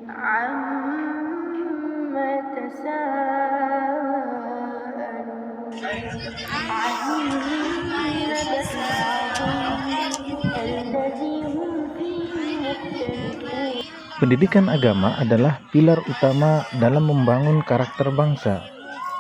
عَمَّ يَتَسَاءَلُونَ عَنِ النَّبَإِ الْعَظِيمِ الَّذِي هُمْ فِيهِ مُخْتَلِفُونَ. Pendidikan agama adalah pilar utama dalam membangun karakter bangsa.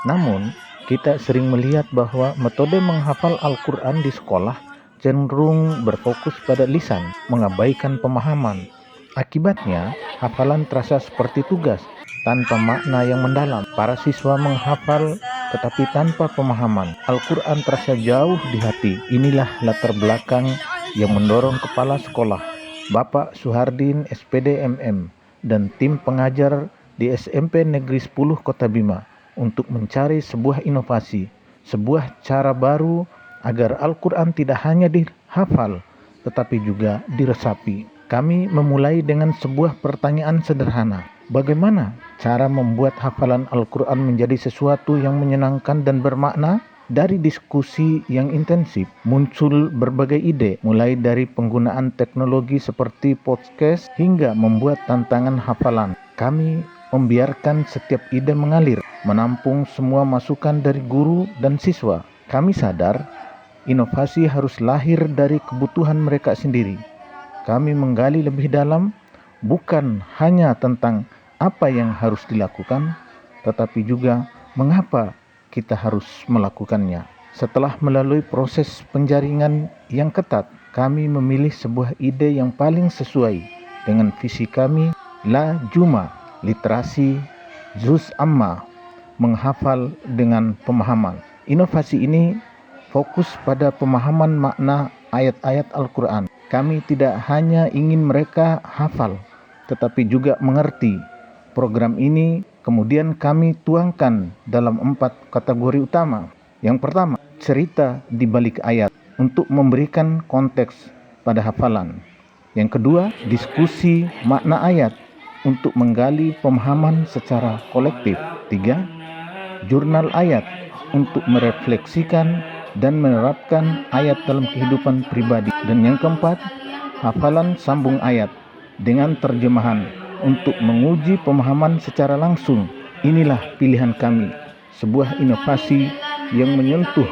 Namun, kita sering melihat bahwa metode menghafal Al-Quran di sekolah cenderung berfokus pada lisan, mengabaikan pemahaman. Akibatnya, hafalan terasa seperti tugas, tanpa makna yang mendalam. Para siswa menghafal tetapi tanpa pemahaman. Al-Quran terasa jauh di hati. Inilah latar belakang yang mendorong kepala sekolah, Bapak Suhardin SPD MM, dan tim pengajar di SMP Negeri 10 Kota Bima untuk mencari sebuah inovasi, sebuah cara baru agar Al-Quran tidak hanya dihafal, tetapi juga diresapi. Kami memulai dengan sebuah pertanyaan sederhana. Bagaimana cara membuat hafalan Al-Quran menjadi sesuatu yang menyenangkan dan bermakna? Dari diskusi yang intensif, muncul berbagai ide, mulai dari penggunaan teknologi seperti podcast hingga membuat tantangan hafalan. Kami membiarkan setiap ide mengalir, menampung semua masukan dari guru dan siswa. Kami sadar, inovasi harus lahir dari kebutuhan mereka sendiri. Kami menggali lebih dalam, bukan hanya tentang apa yang harus dilakukan, tetapi juga mengapa kita harus melakukannya. Setelah melalui proses penjaringan yang ketat, kami memilih sebuah ide yang paling sesuai dengan visi kami, La Juma, literasi Juz Amma, menghafal dengan pemahaman. Inovasi ini fokus pada pemahaman makna ayat-ayat Al-Quran. Kami tidak hanya ingin mereka hafal, tetapi juga mengerti. Program ini kemudian kami tuangkan dalam 4 kategori utama. Yang pertama, cerita di balik ayat untuk memberikan konteks pada hafalan. Yang kedua, diskusi makna ayat untuk menggali pemahaman secara kolektif. 3, jurnal ayat untuk merefleksikan dan menerapkan ayat dalam kehidupan pribadi. Dan yang keempat, hafalan sambung ayat dengan terjemahan untuk menguji pemahaman secara langsung. Inilah pilihan kami, sebuah inovasi yang menyentuh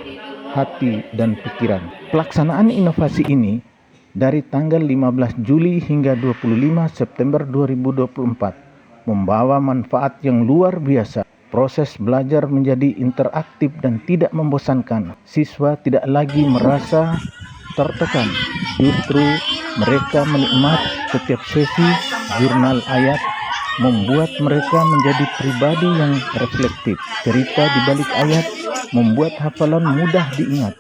hati dan pikiran. Pelaksanaan inovasi ini dari tanggal 15 Juli hingga 25 September 2024 membawa manfaat yang luar biasa. Proses belajar menjadi interaktif dan tidak membosankan. Siswa tidak lagi merasa tertekan, justru mereka menikmati setiap sesi. Jurnal ayat membuat mereka menjadi pribadi yang reflektif. Cerita di balik ayat membuat hafalan mudah diingat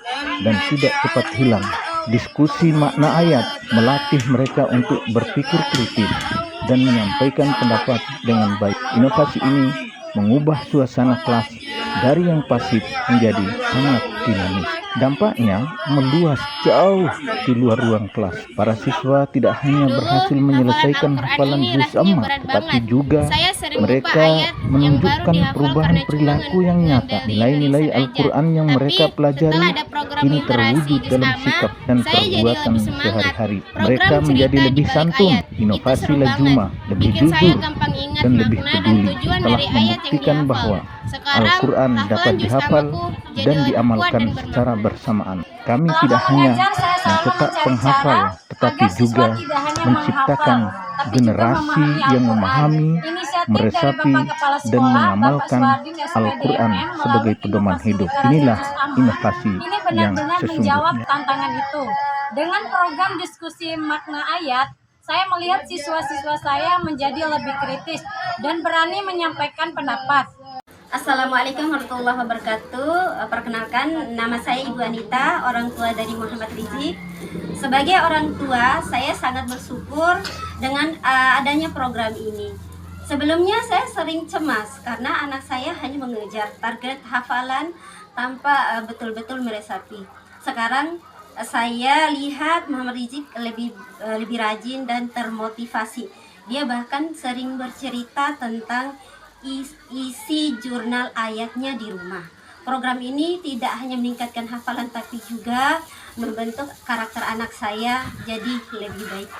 dan tidak cepat hilang. Diskusi makna ayat melatih mereka untuk berpikir kritis dan menyampaikan pendapat dengan baik. Inovasi ini mengubah suasana kelas dari yang pasif menjadi sangat dinamis. Dampaknya meluas jauh di luar ruang kelas. Para siswa tidak hanya berhasil menyelesaikan hafalan juz amma, tetapi juga mereka menunjukkan perubahan perilaku yang nyata. Nilai-nilai Al-Quran yang mereka pelajari kini terwujud dalam sikap dan perbuatan sehari-hari. Mereka menjadi lebih santun, inovasi La Juma, lebih jujur, dan lebih peduli. Telah membuktikan bahwa Al-Quran dapat dihafal dan diamalkan secara bersamaan. Kami tidak hanya mencetak penghafal, tetapi juga menciptakan generasi yang memahami, meresapi, dan mengamalkan Al-Quran sebagai pedoman hidup. Inilah inovasi yang sesungguhnya. Tantangan itu. Dengan program diskusi makna ayat, saya melihat siswa-siswa saya menjadi lebih kritis dan berani menyampaikan pendapat. Assalamualaikum warahmatullahi wabarakatuh. Perkenalkan, nama saya Ibu Anita, orang tua dari Muhammad Rizik. Sebagai orang tua, saya sangat bersyukur dengan adanya program ini. Sebelumnya saya sering cemas karena anak saya hanya mengejar target hafalan tanpa betul-betul meresapi. Sekarang saya lihat Muhammad Rizik lebih rajin dan termotivasi. Dia bahkan sering bercerita tentang isi jurnal ayatnya di rumah. Program ini tidak hanya meningkatkan hafalan tapi juga membentuk karakter anak saya jadi lebih baik.